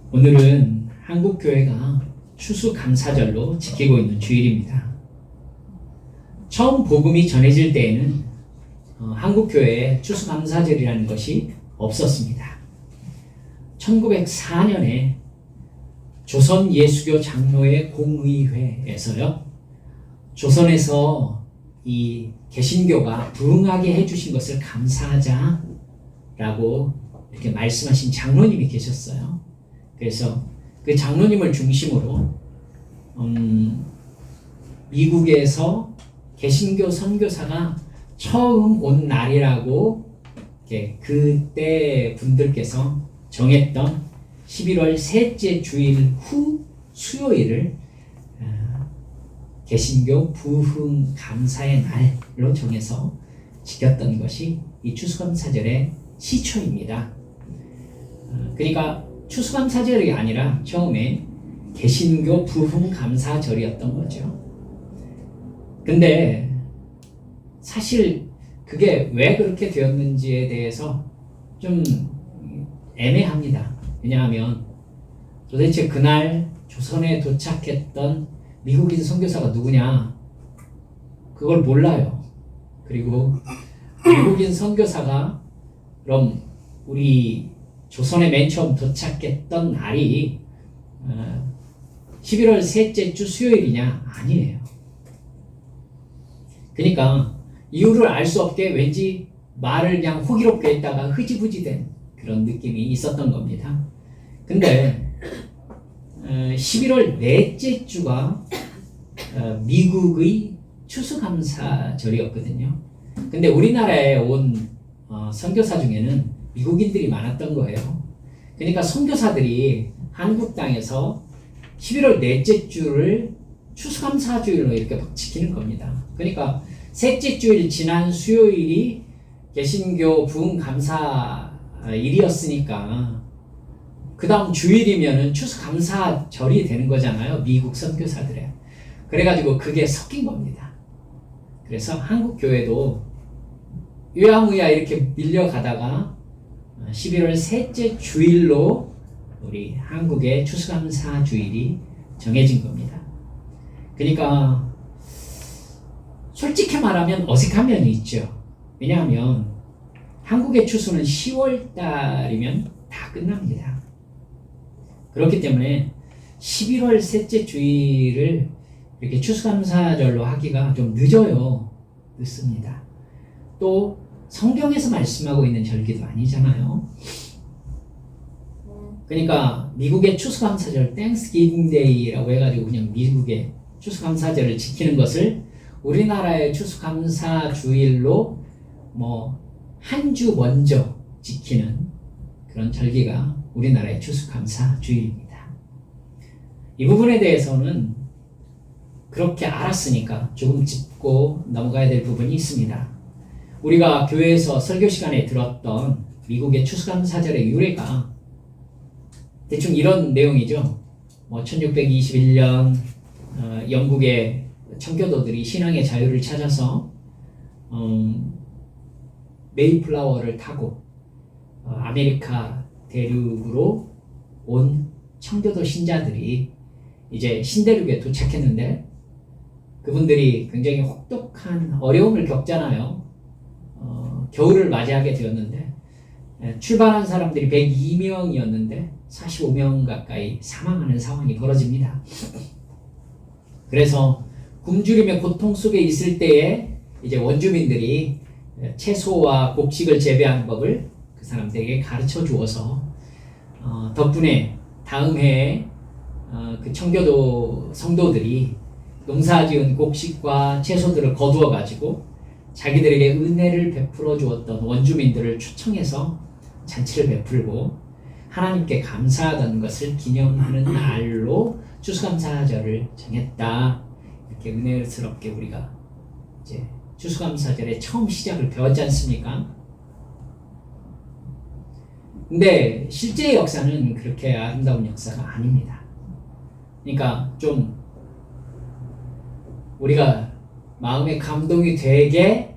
오늘은 한국교회가 추수감사절로 지키고 있는 주일입니다. 처음 복음이 전해질 때에는 한국교회에 추수감사절이라는 것이 없었습니다. 1904년에 조선 예수교 장로회 공의회에서요, 조선에서 이 개신교가 부흥하게 해주신 것을 감사하자라고 이렇게 말씀하신 장로님이 계셨어요. 그래서 그 장로님을 중심으로 미국에서 개신교 선교사가 처음 온 날이라고 그때 분들께서 정했던 11월 셋째 주일 후 수요일을 개신교 부흥 감사의 날로 정해서 지켰던 것이 이 추수감사절의 시초입니다. 그러니까 추수감사절이 아니라 처음에 개신교 부흥 감사절이었던 거죠. 근데 사실 그게 왜 그렇게 되었는지에 대해서 좀 애매합니다. 왜냐하면 도대체 그날 조선에 도착했던 미국인 선교사가 누구냐? 그걸 몰라요. 그리고 미국인 선교사가 그럼 우리 조선에 맨 처음 도착했던 날이 11월 셋째 주 수요일이냐? 아니에요. 그러니까 이유를 알 수 없게 왠지 말을 그냥 호기롭게 했다가 흐지부지 된 그런 느낌이 있었던 겁니다. 근데 11월 넷째 주가 미국의 추수감사절이었거든요. 근데 우리나라에 온 선교사 중에는 미국인들이 많았던 거예요. 그러니까 선교사들이 한국 땅에서 11월 넷째 주를 추수감사주일로 이렇게 지키는 겁니다. 그러니까 셋째 주일 지난 수요일이 개신교 부흥감사일이었으니까 그 다음 주일이면은 추수감사절이 되는 거잖아요. 미국 선교사들의. 그래가지고 그게 섞인 겁니다. 그래서 한국 교회도 유야무야 이렇게 밀려가다가 11월 셋째 주일로 우리 한국의 추수감사 주일이 정해진 겁니다. 그러니까 솔직히 말하면 어색한 면이 있죠. 왜냐하면 한국의 추수는 10월 달이면 다 끝납니다. 그렇기 때문에 11월 셋째 주일을 이렇게 추수감사절로 하기가 좀 늦어요. 늦습니다. 또 성경에서 말씀하고 있는 절기도 아니잖아요. 그러니까 미국의 추수감사절 땡스기빙 데이라고 해가지고 그냥 미국의 추수감사절을 지키는 것을 우리나라의 추수감사 주일로 한 주 먼저 지키는 그런 절기가 우리나라의 추수감사 주일입니다. 이 부분에 대해서는 그렇게 알았으니까 조금 짚고 넘어가야 될 부분이 있습니다. 우리가 교회에서 설교 시간에 들었던 미국의 추수감사절의 유래가 대충 이런 내용이죠. 1621년 영국의 청교도들이 신앙의 자유를 찾아서 메이플라워를 타고 아메리카 대륙으로 온 청교도 신자들이 이제 신대륙에 도착했는데 그분들이 굉장히 혹독한 어려움을 겪잖아요. 겨울을 맞이하게 되었는데 출발한 사람들이 102명이었는데 45명 가까이 사망하는 상황이 벌어집니다. 그래서 굶주림의 고통 속에 있을 때에 이제 원주민들이 채소와 곡식을 재배하는 법을 그 사람들에게 가르쳐 주어서 덕분에 다음 해에 그 청교도 성도들이 농사지은 곡식과 채소들을 거두어 가지고 자기들에게 은혜를 베풀어 주었던 원주민들을 초청해서 잔치를 베풀고 하나님께 감사하던 것을 기념하는 날로 추수감사절을 정했다. 이렇게 은혜스럽게 우리가 이제 추수감사절의 처음 시작을 배웠지 않습니까? 근데 실제의 역사는 그렇게 아름다운 역사가 아닙니다. 그러니까 좀 우리가 마음의 감동이 되게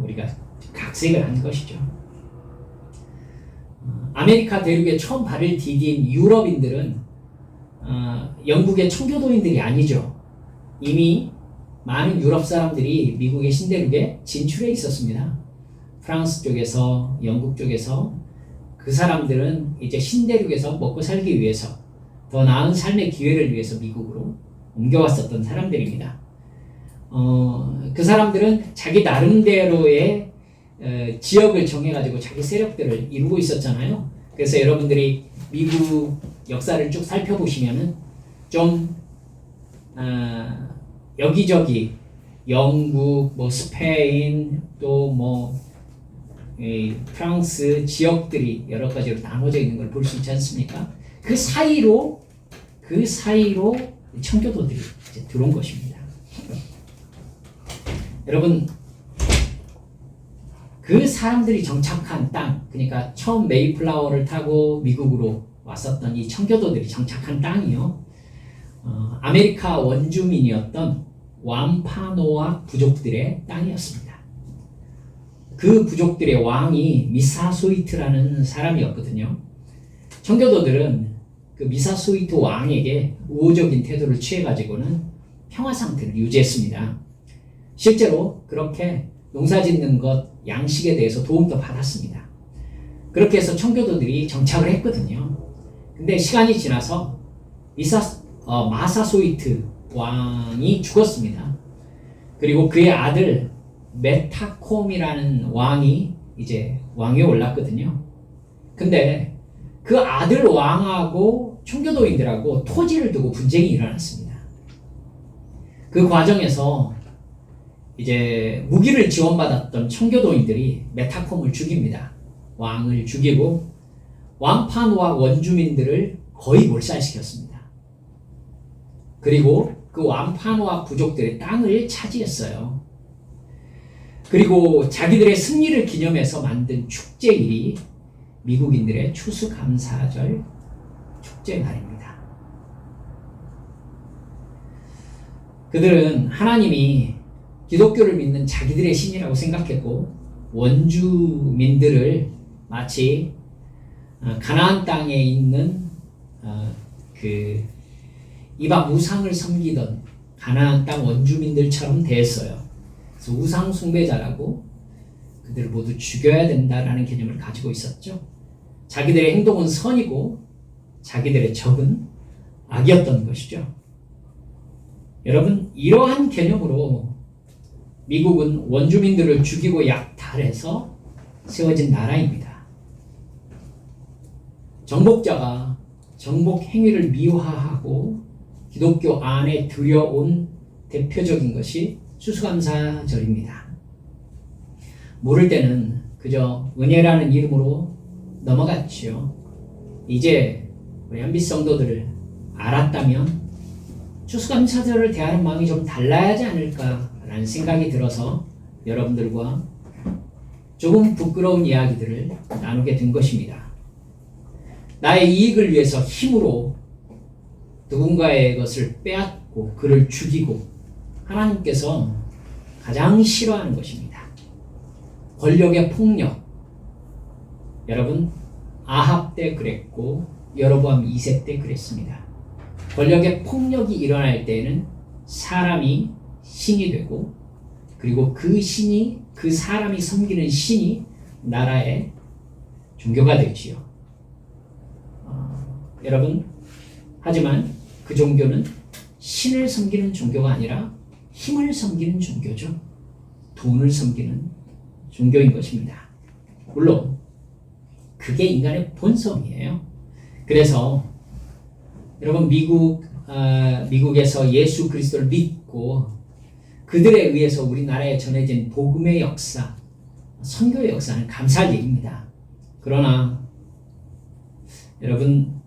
우리가 각색을 한 것이죠. 아메리카 대륙에 처음 발을 디딘 유럽인들은 영국의 청교도인들이 아니죠. 이미 많은 유럽 사람들이 미국의 신대륙에 진출해 있었습니다. 프랑스 쪽에서, 영국 쪽에서 그 사람들은 이제 신대륙에서 먹고 살기 위해서 더 나은 삶의 기회를 위해서 미국으로 옮겨왔었던 사람들입니다. 그 사람들은 자기 나름대로의 지역을 정해가지고 자기 세력들을 이루고 있었잖아요. 그래서 여러분들이 미국 역사를 쭉 살펴보시면은 좀 여기저기 영국, 뭐 스페인, 또 뭐 프랑스 지역들이 여러 가지로 나눠져 있는 걸 볼 수 있지 않습니까? 그 사이로 청교도들이 이제 들어온 것입니다. 여러분, 그 사람들이 정착한 땅, 그러니까 처음 메이플라워를 타고 미국으로 왔었던 이 청교도들이 정착한 땅이요, 아메리카 원주민이었던 완파노아 부족들의 땅이었습니다. 그 부족들의 왕이 미사소이트라는 사람이었거든요. 청교도들은 그 미사소이트 왕에게 우호적인 태도를 취해가지고는 평화 상태를 유지했습니다. 실제로 그렇게 농사짓는 것, 양식에 대해서 도움도 받았습니다. 그렇게 해서 청교도들이 정착을 했거든요. 근데 시간이 지나서 마사소이트 왕이 죽었습니다. 그리고 그의 아들 메타콤이라는 왕이 이제 왕위에 올랐거든요. 근데 그 아들 왕하고 청교도인들하고 토지를 두고 분쟁이 일어났습니다. 그 과정에서 이제 무기를 지원받았던 청교도인들이 메타콤을 죽입니다. 왕을 죽이고 완파노아 원주민들을 거의 몰살시켰습니다. 그리고 그 완파노아 부족들의 땅을 차지했어요. 그리고 자기들의 승리를 기념해서 만든 축제일이 미국인들의 추수감사절 축제날입니다. 그들은 하나님이 기독교를 믿는 자기들의 신이라고 생각했고, 원주민들을 마치 가나안 땅에 있는 그 이방 우상을 섬기던 가나안 땅 원주민들처럼 대했어요. 그래서 우상 숭배자라고 그들을 모두 죽여야 된다라는 개념을 가지고 있었죠. 자기들의 행동은 선이고 자기들의 적은 악이었던 것이죠. 여러분, 이러한 개념으로 미국은 원주민들을 죽이고 약탈해서 세워진 나라입니다. 정복자가 정복 행위를 미화하고 기독교 안에 들여온 대표적인 것이 추수감사절입니다. 모를 때는 그저 은혜라는 이름으로 넘어갔지요. 이제 우리 한빛 성도들을 알았다면 추수감사절을 대하는 마음이 좀 달라야지 않을까라는 생각이 들어서 여러분들과 조금 부끄러운 이야기들을 나누게 된 것입니다. 나의 이익을 위해서 힘으로 누군가의 것을 빼앗고 그를 죽이고 하나님께서 가장 싫어하는 것입니다. 권력의 폭력. 여러분, 아합 때 그랬고 여로보암 2세 때 그랬습니다. 권력의 폭력이 일어날 때에는 사람이 신이 되고, 그리고 그 신이, 그 사람이 섬기는 신이 나라의 종교가 되지요. 여러분, 하지만 그 종교는 신을 섬기는 종교가 아니라 힘을 섬기는 종교죠. 돈을 섬기는 종교인 것입니다. 물론 그게 인간의 본성이에요. 그래서 여러분, 미국에서 예수 그리스도를 믿고 그들에 의해서 우리나라에 전해진 복음의 역사, 선교의 역사는 감사할 일입니다. 그러나 여러분,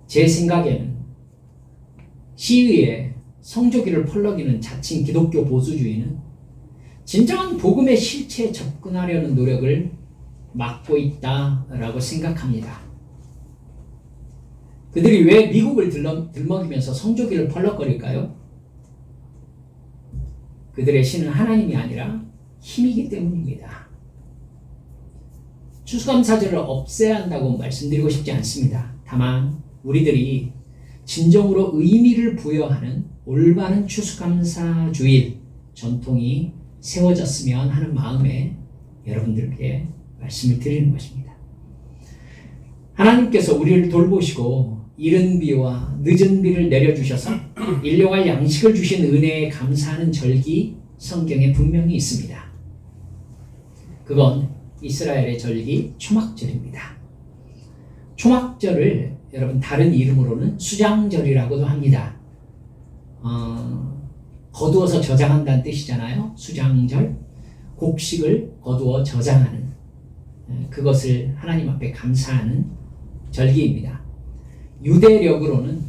제 생각에는 시위에 성조기를 펄럭이는 자칭 기독교 보수주의는 진정한 복음의 실체에 접근하려는 노력을 막고 있다라고 생각합니다. 그들이 왜 미국을 들먹이면서 성조기를 펄럭거릴까요? 그들의 신은 하나님이 아니라 힘이기 때문입니다. 추수감사절을 없애야 한다고 말씀드리고 싶지 않습니다. 다만 우리들이 진정으로 의미를 부여하는 올바른 추수감사주일 전통이 세워졌으면 하는 마음에 여러분들께 말씀을 드리는 것입니다. 하나님께서 우리를 돌보시고 이른 비와 늦은 비를 내려주셔서 일용할 양식을 주신 은혜에 감사하는 절기 성경에 분명히 있습니다. 그건 이스라엘의 절기 초막절입니다. 초막절을 여러분 다른 이름으로는 수장절이라고도 합니다. 거두어서 저장한다는 뜻이잖아요. 수장절, 곡식을 거두어 저장하는 그것을 하나님 앞에 감사하는 절기입니다. 유대력으로는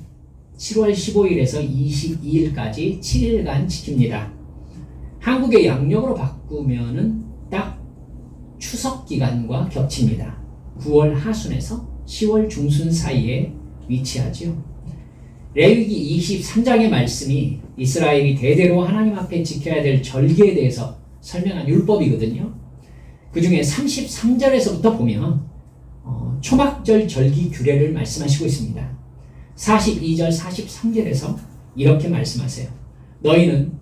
7월 15일에서 22일까지 7일간 지킵니다. 한국의 양력으로 바꾸면은 딱 추석 기간과 겹칩니다. 9월 하순에서 10월 중순 사이에 위치하죠. 레위기 23장의 말씀이 이스라엘이 대대로 하나님 앞에 지켜야 될 절기에 대해서 설명한 율법이거든요. 그 중에 33절에서부터 보면 초막절 절기 규례를 말씀하시고 있습니다. 42절, 43절에서 이렇게 말씀하세요. 너희는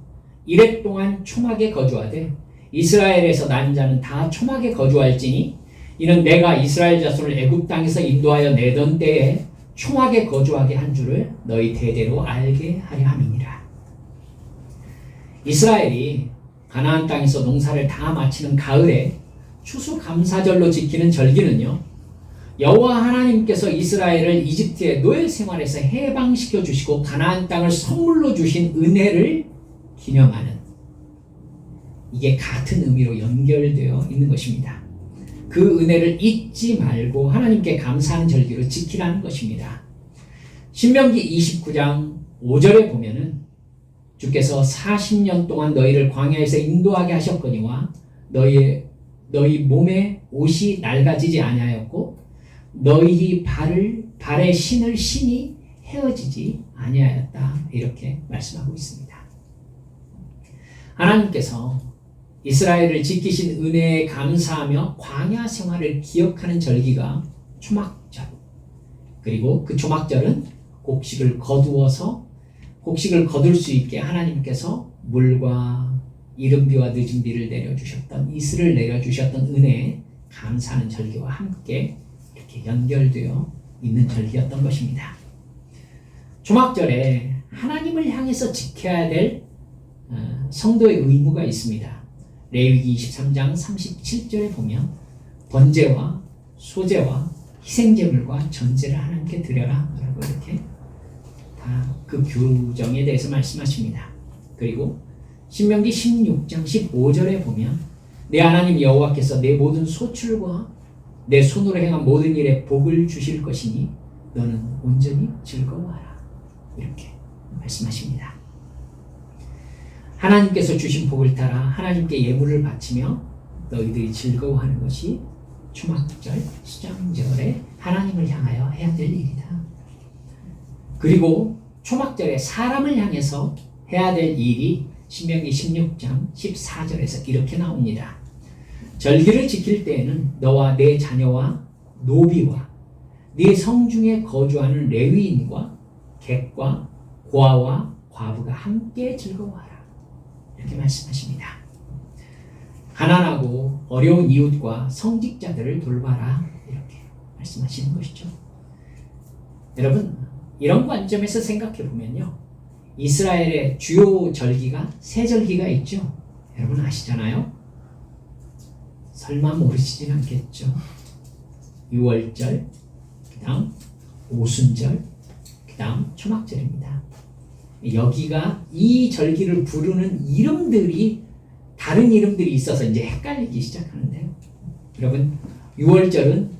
이래 동안 초막에 거주하되 이스라엘에서 난 자는 다 초막에 거주할지니 이는 내가 이스라엘 자손을 애굽 땅에서 인도하여 내던 때에 초막에 거주하게 한 줄을 너희 대대로 알게 하려 함이니라. 이스라엘이 가나안 땅에서 농사를 다 마치는 가을에 추수감사절로 지키는 절기는요, 여호와 하나님께서 이스라엘을 이집트의 노예 생활에서 해방시켜 주시고 가나안 땅을 선물로 주신 은혜를 기념하는, 이게 같은 의미로 연결되어 있는 것입니다. 그 은혜를 잊지 말고 하나님께 감사하는 절기로 지키라는 것입니다. 신명기 29장 5절에 보면은 주께서 40년 동안 너희를 광야에서 인도하게 하셨거니와 너희 몸에 옷이 낡아지지 아니하였고 너희 발의 신을 신이 헤어지지 아니하였다. 이렇게 말씀하고 있습니다. 하나님께서 이스라엘을 지키신 은혜에 감사하며 광야 생활을 기억하는 절기가 초막절. 그리고 그 초막절은 곡식을 거두어서 곡식을 거둘 수 있게 하나님께서 물과 이른 비와 늦은 비를 내려주셨던, 이슬을 내려주셨던 은혜에 감사하는 절기와 함께 이렇게 연결되어 있는 절기였던 것입니다. 초막절에 하나님을 향해서 지켜야 될 성도의 의무가 있습니다. 레위기 23장 37절에 보면 번제와 소제와 희생제물과 전제를 하나님께 드려라 라고 이렇게 다 그 규정에 대해서 말씀하십니다. 그리고 신명기 16장 15절에 보면 내 하나님 여호와께서 내 모든 소출과 내 손으로 행한 모든 일에 복을 주실 것이니 너는 온전히 즐거워하라. 이렇게 말씀하십니다. 하나님께서 주신 복을 따라 하나님께 예물을 바치며 너희들이 즐거워하는 것이 초막절, 수장절에 하나님을 향하여 해야 될 일이다. 그리고 초막절에 사람을 향해서 해야 될 일이 신명기 16장 14절에서 이렇게 나옵니다. 절기를 지킬 때에는 너와 내 자녀와 노비와 네 성중에 거주하는 레위인과 객과 고아와 과부가 함께 즐거워하라. 이렇게 말씀하십니다. 가난하고 어려운 이웃과 성직자들을 돌봐라. 이렇게 말씀하시는 것이죠. 여러분, 이런 관점에서 생각해 보면요, 이스라엘의 주요 절기가 세 절기가 있죠. 여러분 아시잖아요. 설마 모르시진 않겠죠. 유월절, 그 다음 오순절, 그 다음 초막절입니다. 여기가 이 절기를 부르는 이름들이 다른 이름들이 있어서 이제 헷갈리기 시작하는데요. 여러분, 유월절은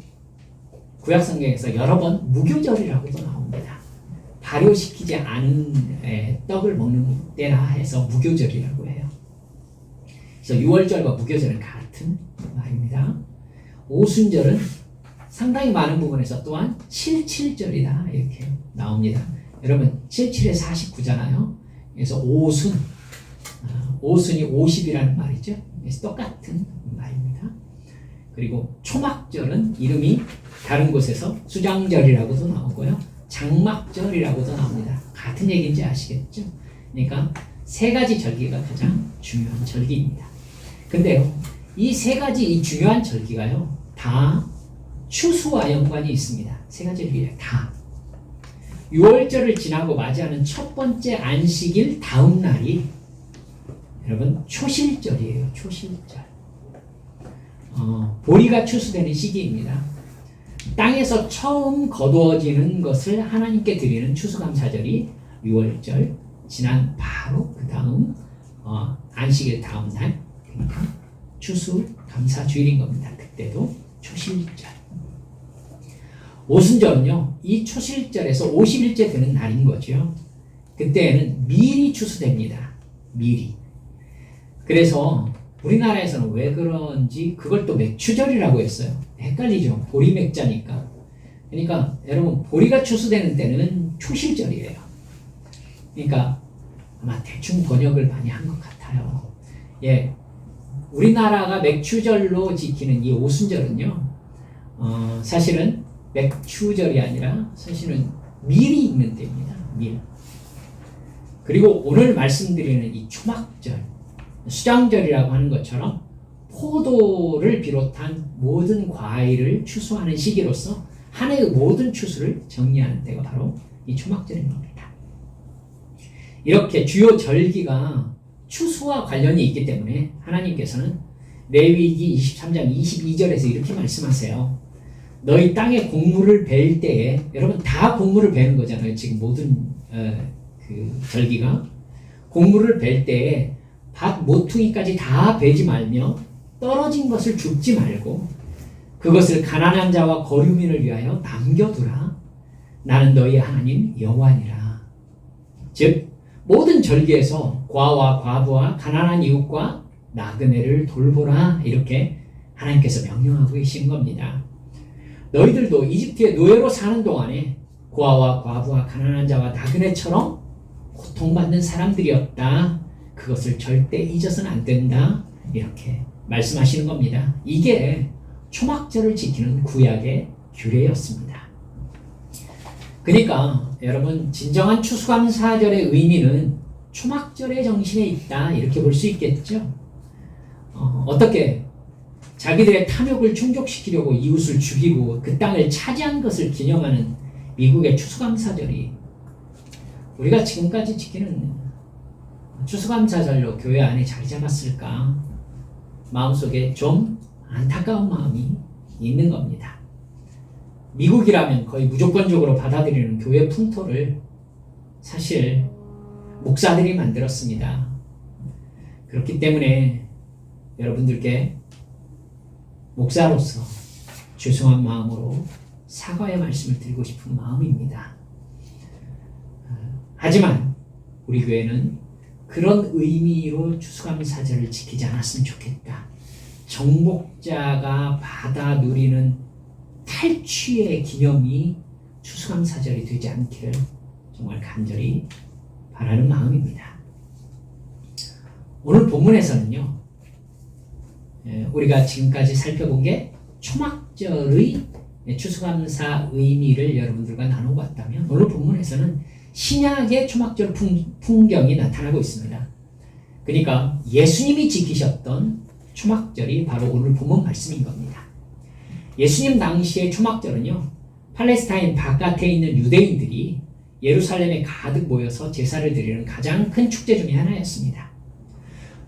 구약성경에서 여러 번 무교절이라고도 나옵니다. 발효시키지 않은 떡을 먹는 때라 해서 무교절이라고 해요. 그래서 유월절과 무교절은 같은 말입니다. 오순절은 상당히 많은 부분에서 또한 77절이다 이렇게 나옵니다. 여러분 77에 49잖아요. 그래서 오순이 50이라는 말이죠. 그래서 똑같은 말입니다. 그리고 초막절은 이름이 다른 곳에서 수장절이라고도 나오고요. 장막절이라고도 나옵니다. 같은 얘기인지 아시겠죠? 그러니까 세 가지 절기가 가장 중요한 절기입니다. 근데요, 이 세 가지 이 중요한 절기가요, 다 추수와 연관이 있습니다. 세 가지 절기가 다. 6월절을 지나고 맞이하는 첫 번째 안식일 다음 날이 여러분 초실절이에요. 초실절. 보리가 추수되는 시기입니다. 땅에서 처음 거두어지는 것을 하나님께 드리는 추수감사절이 6월절 지난 바로 그 다음 안식일 다음 날, 그러니까 추수감사주일인 겁니다. 그때도 초실절. 오순절은요, 이 초실절에서 50일째 되는 날인 거죠. 그때는 밀이 추수됩니다. 밀이. 그래서 우리나라에서는 왜 그런지 그걸 또 맥추절이라고 했어요. 헷갈리죠. 보리 맥자니까. 그러니까 여러분, 보리가 추수되는 때는 초실절이에요. 그러니까 아마 대충 번역을 많이 한 것 같아요. 예, 우리나라가 맥추절로 지키는 이 오순절은요, 사실은 맥추절이 아니라 사실은 밀이 있는 때입니다. 밀. 그리고 오늘 말씀드리는 이 초막절, 수장절이라고 하는 것처럼 포도를 비롯한 모든 과일을 추수하는 시기로서 한 해의 모든 추수를 정리하는 때가 바로 이 초막절인 겁니다. 이렇게 주요 절기가 추수와 관련이 있기 때문에 하나님께서는 레위기 23장 22절에서 이렇게 말씀하세요. 너희 땅에 곡물을 벨 때에, 여러분 다 곡물을 베는 거잖아요. 지금 모든 그 절기가 곡물을 벨 때에 밭 모퉁이까지 다 베지 말며 떨어진 것을 줍지 말고 그것을 가난한 자와 거류민을 위하여 남겨두라. 나는 너희 하나님 여호와니라. 즉 모든 절기에서 과와 과부와 가난한 이웃과 나그네를 돌보라, 이렇게 하나님께서 명령하고 계신 겁니다. 너희들도 이집트의 노예로 사는 동안에 고아와 과부와 가난한 자와 나그네처럼 고통받는 사람들이었다. 그것을 절대 잊어서는 안 된다. 이렇게 말씀하시는 겁니다. 이게 초막절을 지키는 구약의 규례였습니다. 그러니까 여러분, 진정한 추수감사절의 의미는 초막절의 정신에 있다, 이렇게 볼 수 있겠죠. 어떻게 자기들의 탐욕을 충족시키려고 이웃을 죽이고 그 땅을 차지한 것을 기념하는 미국의 추수감사절이 우리가 지금까지 지키는 추수감사절로 교회 안에 자리 잡았을까? 마음속에 좀 안타까운 마음이 있는 겁니다. 미국이라면 거의 무조건적으로 받아들이는 교회 풍토를 사실 목사들이 만들었습니다. 그렇기 때문에 여러분들께 목사로서 죄송한 마음으로 사과의 말씀을 드리고 싶은 마음입니다. 하지만 우리 교회는 그런 의미로 추수감사절을 지키지 않았으면 좋겠다. 정복자가 받아 누리는 탈취의 기념이 추수감사절이 되지 않기를 정말 간절히 바라는 마음입니다. 오늘 본문에서는요, 우리가 지금까지 살펴본 게 초막절의 추수감사 의미를 여러분들과 나눠봤다면, 오늘 본문에서는 신약의 초막절 풍경이 나타나고 있습니다. 그러니까 예수님이 지키셨던 초막절이 바로 오늘 본문 말씀인 겁니다. 예수님 당시의 초막절은요, 팔레스타인 바깥에 있는 유대인들이 예루살렘에 가득 모여서 제사를 드리는 가장 큰 축제 중에 하나였습니다.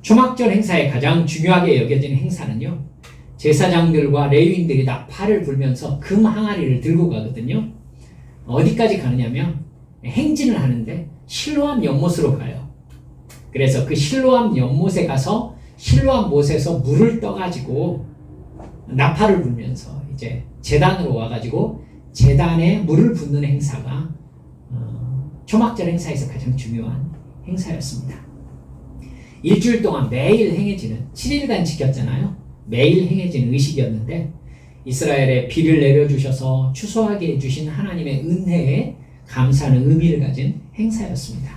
초막절 행사의 가장 중요하게 여겨지는 행사는요, 제사장들과 레위인들이 나팔을 불면서 금 항아리를 들고 가거든요. 어디까지 가느냐면 행진을 하는데 실로암 연못으로 가요. 그래서 그 실로암 연못에 가서 실로암 못에서 물을 떠가지고 나팔을 불면서 이제 제단으로 와가지고 제단에 물을 붓는 행사가 초막절 행사에서 가장 중요한 행사였습니다. 일주일 동안 매일 행해지는 7일간 지켰잖아요. 매일 행해지는 의식이었는데 이스라엘에 비를 내려주셔서 추수하게 해주신 하나님의 은혜에 감사하는 의미를 가진 행사였습니다.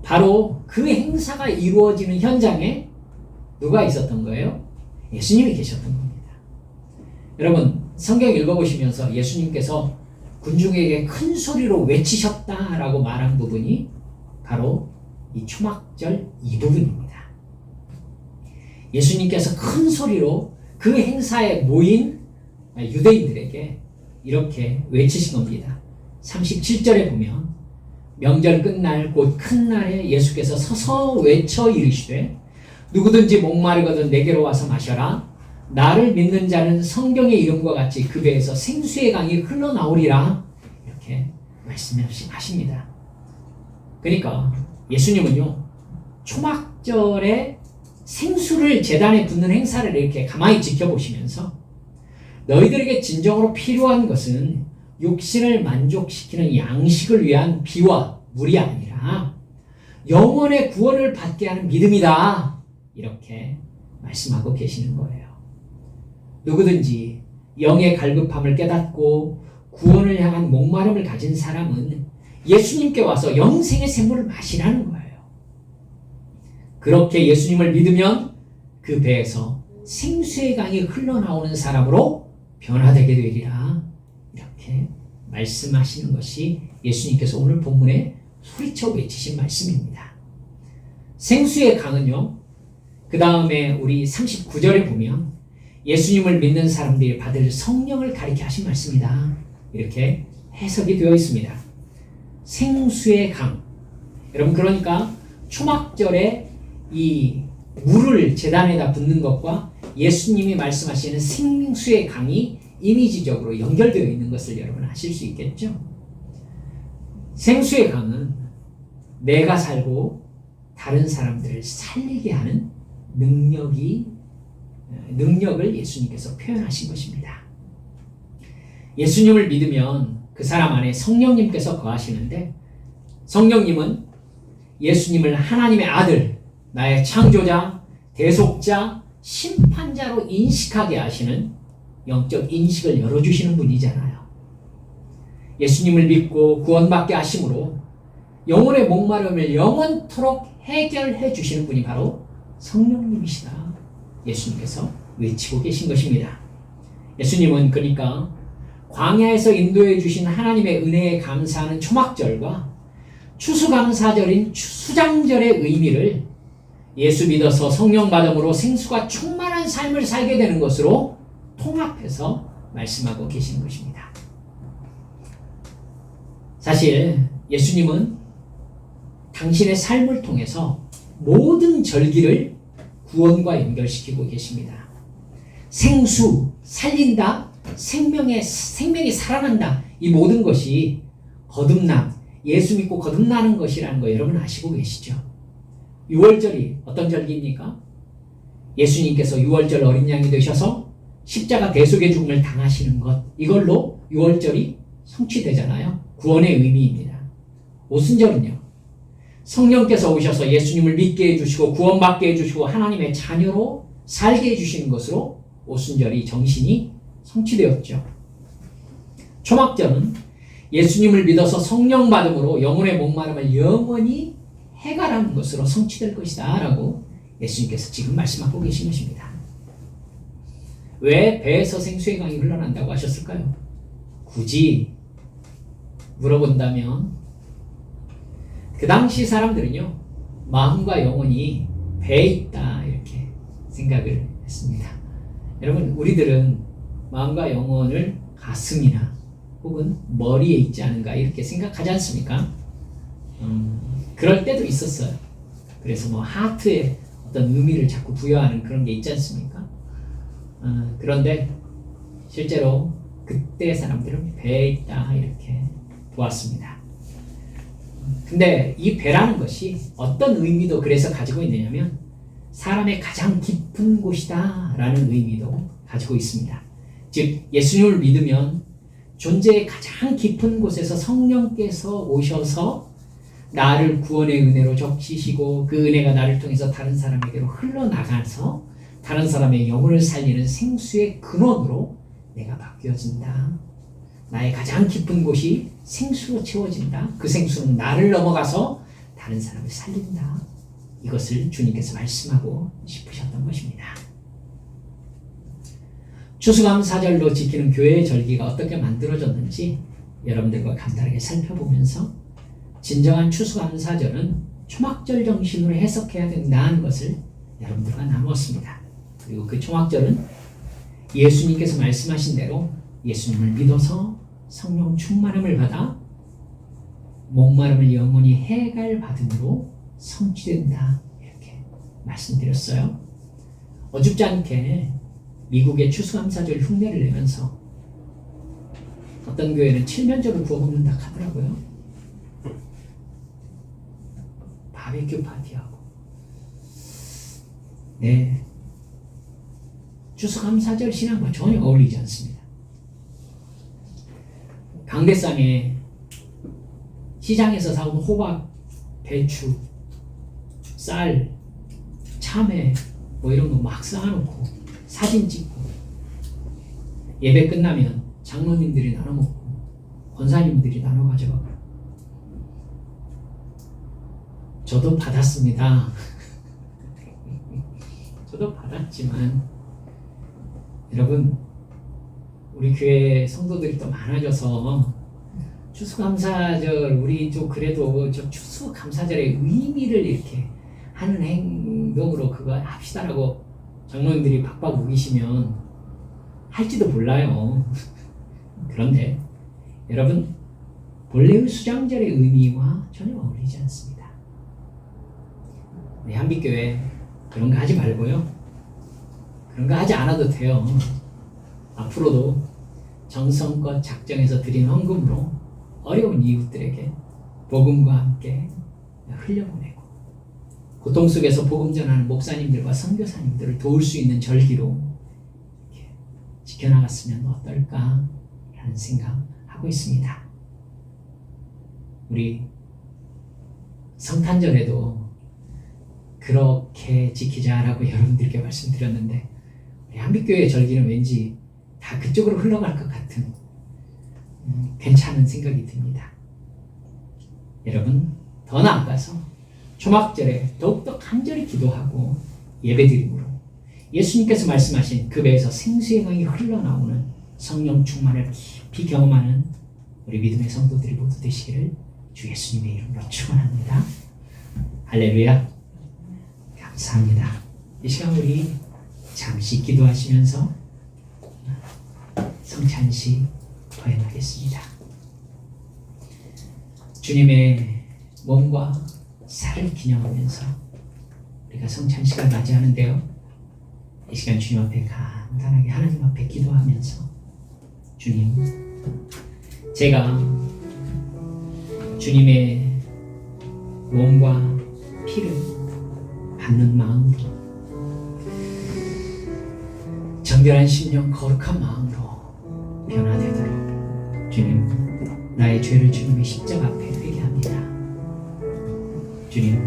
바로 그 행사가 이루어지는 현장에 누가 있었던 거예요? 예수님이 계셨던 겁니다. 여러분 성경 읽어보시면서 예수님께서 군중에게 큰 소리로 외치셨다라고 말한 부분이 바로 이 초막절 이 부분입니다. 예수님께서 큰 소리로 그 행사에 모인 유대인들에게 이렇게 외치신 겁니다. 37절에 보면 명절 끝날 곧 큰 날에 예수께서 서서 외쳐 이르시되 누구든지 목마르거든 내게로 와서 마셔라. 나를 믿는 자는 성경의 이름과 같이 그 배에서 생수의 강이 흘러나오리라. 이렇게 말씀하십니다. 그러니까 예수님은요 초막절에 생수를 제단에 붓는 행사를 이렇게 가만히 지켜보시면서 너희들에게 진정으로 필요한 것은 육신을 만족시키는 양식을 위한 비와 물이 아니라 영혼의 구원을 받게 하는 믿음이다. 이렇게 말씀하고 계시는 거예요. 누구든지 영의 갈급함을 깨닫고 구원을 향한 목마름을 가진 사람은 예수님께 와서 영생의 샘물을 마시라는 거예요. 그렇게 예수님을 믿으면 그 배에서 생수의 강이 흘러나오는 사람으로 변화되게 되리라. 이렇게 말씀하시는 것이 예수님께서 오늘 본문에 소리쳐 외치신 말씀입니다. 생수의 강은요, 그 다음에 우리 39절에 보면 예수님을 믿는 사람들이 받을 성령을 가리켜 하신 말씀이다. 이렇게 해석이 되어 있습니다. 생수의 강. 여러분 그러니까 초막절에 이 물을 제단에다 붓는 것과 예수님이 말씀하시는 생수의 강이 이미지적으로 연결되어 있는 것을 여러분 아실 수 있겠죠? 생수의 강은 내가 살고 다른 사람들을 살리게 하는 능력을 예수님께서 표현하신 것입니다. 예수님을 믿으면 그 사람 안에 성령님께서 거하시는데 성령님은 예수님을 하나님의 아들, 나의 창조자, 대속자, 심판자로 인식하게 하시는 영적 인식을 열어주시는 분이잖아요. 예수님을 믿고 구원받게 하심으로 영혼의 목마름을 영원토록 해결해 주시는 분이 바로 성령님이시다. 예수님께서 외치고 계신 것입니다. 예수님은 그러니까 광야에서 인도해 주신 하나님의 은혜에 감사하는 초막절과 추수감사절인 수장절의 의미를 예수 믿어서 성령 받음으로 생수가 충만한 삶을 살게 되는 것으로 통합해서 말씀하고 계시는 것입니다. 사실 예수님은 당신의 삶을 통해서 모든 절기를 구원과 연결시키고 계십니다. 생수, 살린다, 생명이 살아난다. 이 모든 것이 거듭남, 예수 믿고 거듭나는 것이라는 거 여러분 아시고 계시죠? 6월절이 어떤 절기입니까? 예수님께서 6월절 어린 양이 되셔서 십자가 대속의 죽음을 당하시는 것, 이걸로 6월절이 성취되잖아요. 구원의 의미입니다. 오순절은요, 성령께서 오셔서 예수님을 믿게 해주시고 구원받게 해주시고 하나님의 자녀로 살게 해주시는 것으로 오순절이 정신이 성취되었죠. 초막절은 예수님을 믿어서 성령 받음으로 영혼의 목마름을 영원히 해결하는 것으로 성취될 것이다 라고 예수님께서 지금 말씀하고 계신 것입니다. 왜 배에서 생수의 강이 흘러난다고 하셨을까요? 굳이 물어본다면 그 당시 사람들은요, 마음과 영혼이 배에 있다 이렇게 생각을 했습니다. 여러분 우리들은 마음과 영혼을 가슴이나 혹은 머리에 있지 않은가 이렇게 생각하지 않습니까? 그럴 때도 있었어요. 그래서 뭐 하트에 어떤 의미를 자꾸 부여하는 그런 게 있지 않습니까? 그런데 실제로 그때 사람들은 배에 있다 이렇게 보았습니다. 근데 이 배라는 것이 어떤 의미도 그래서 가지고 있느냐면 사람의 가장 깊은 곳이다 라는 의미도 가지고 있습니다. 즉 예수님을 믿으면 존재의 가장 깊은 곳에서 성령께서 오셔서 나를 구원의 은혜로 적시시고 그 은혜가 나를 통해서 다른 사람에게로 흘러나가서 다른 사람의 영혼을 살리는 생수의 근원으로 내가 바뀌어진다. 나의 가장 깊은 곳이 생수로 채워진다. 그 생수는 나를 넘어가서 다른 사람을 살린다. 이것을 주님께서 말씀하고 싶으셨던 것입니다. 추수감사절로 지키는 교회의 절기가 어떻게 만들어졌는지 여러분들과 간단하게 살펴보면서 진정한 추수감사절은 초막절 정신으로 해석해야 된다는 것을 여러분들과 나누었습니다. 그리고 그 초막절은 예수님께서 말씀하신 대로 예수님을 믿어서 성령 충만함을 받아 목마름을 영원히 해갈받음으로 성취된다, 이렇게 말씀드렸어요. 어줍지 않게 미국의 추수감사절 흉내를 내면서 어떤 교회는 칠면조를 구워 먹는다 하더라고요. 바베큐 파티하고. 네, 추수감사절 신앙과 전혀 어울리지 않습니다. 강대상에 시장에서 사온 호박, 배추, 쌀, 참외 뭐 이런 거 막 쌓아놓고 사진 찍고 예배 끝나면 장로님들이 나눠 먹고 권사님들이 나눠 가져가고. 저도 받았습니다. 저도 받았지만 여러분, 우리 교회 성도들이 또 많아져서 추수감사절 우리 좀 그래도 저 추수감사절의 의미를 이렇게 하는 행동으로 그거 합시다라고 장로님들이 박박 우기시면 할지도 몰라요. 그런데 여러분, 본래의 수장절의 의미와 전혀 어울리지 않습니다. 우리 한빛교회 그런 거 하지 말고요. 그런 거 하지 않아도 돼요. 앞으로도 정성껏 작정해서 드린 헌금으로 어려운 이웃들에게 복음과 함께 흘려보내고 고통 속에서 복음 전하는 목사님들과 선교사님들을 도울 수 있는 절기로 이렇게 지켜나갔으면 어떨까 라는 생각하고 있습니다. 우리 성탄절에도 그렇게 지키자라고 여러분들께 말씀드렸는데 우리 한빛교회의 절기는 왠지 다 그쪽으로 흘러갈 것 같은 괜찮은 생각이 듭니다. 여러분, 더 나아가서 초막절에 더욱더 간절히 기도하고 예배드림으로 예수님께서 말씀하신 그 배에서 생수의 강이 흘러나오는 성령 충만을 깊이 경험하는 우리 믿음의 성도들이 모두 되시기를 주 예수님의 이름으로 축원합니다. 할렐루야. 감사합니다. 이 시간 우리 잠시 기도하시면서 성찬식 거행하겠습니다. 주님의 몸과 살을 기념하면서 우리가 성찬식을 맞이하는데요. 이 시간 주님 앞에 간단하게 하나님 앞에 기도하면서 주님, 제가 주님의 몸과 피를 받는 마음으로 정결한 심령 거룩한 마음으로 변화되도록 주님, 나의 죄를 주님의 십자가 앞에 회개합니다. 주님,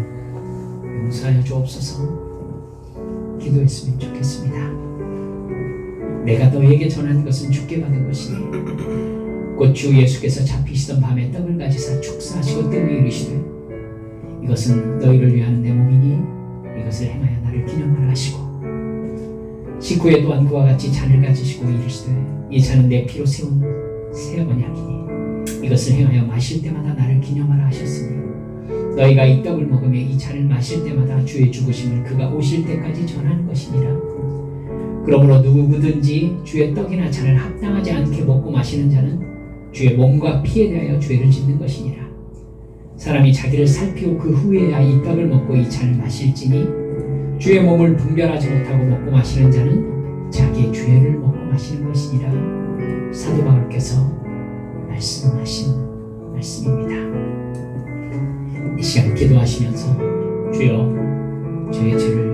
용서하여 주옵소서. 기도했으면 좋겠습니다. 내가 너에게 전하는 것은 주께 받은 것이니 곧 주 예수께서 잡히시던 밤에 떡을 가지사 축사하시고 때에 이르시되 이것은 너희를 위하는 내 몸이니 이것을 행하여 나를 기념하라 하시고 식후에 또한 그와 같이 잔을 가지시고 이르시되 이 잔은 내 피로 세운 새 언약이니 이것을 행하여 마실 때마다 나를 기념하라 하셨으니 너희가 이 떡을 먹으며 이 잔을 마실 때마다 주의 죽으심을 그가 오실 때까지 전하는 것이니라. 그러므로 누구든지 주의 떡이나 잔을 합당하지 않게 먹고 마시는 자는 주의 몸과 피에 대하여 죄를 짓는 것이니라. 사람이 자기를 살피고 그 후에야 이 떡을 먹고 이 잔을 마실지니 주의 몸을 분별하지 못하고 먹고 마시는 자는 자기의 죄를 먹고 마시는 것이니라. 사도 바울께서 말씀하신 말씀입니다. 이 시간 기도하시면서 주여 저의 죄를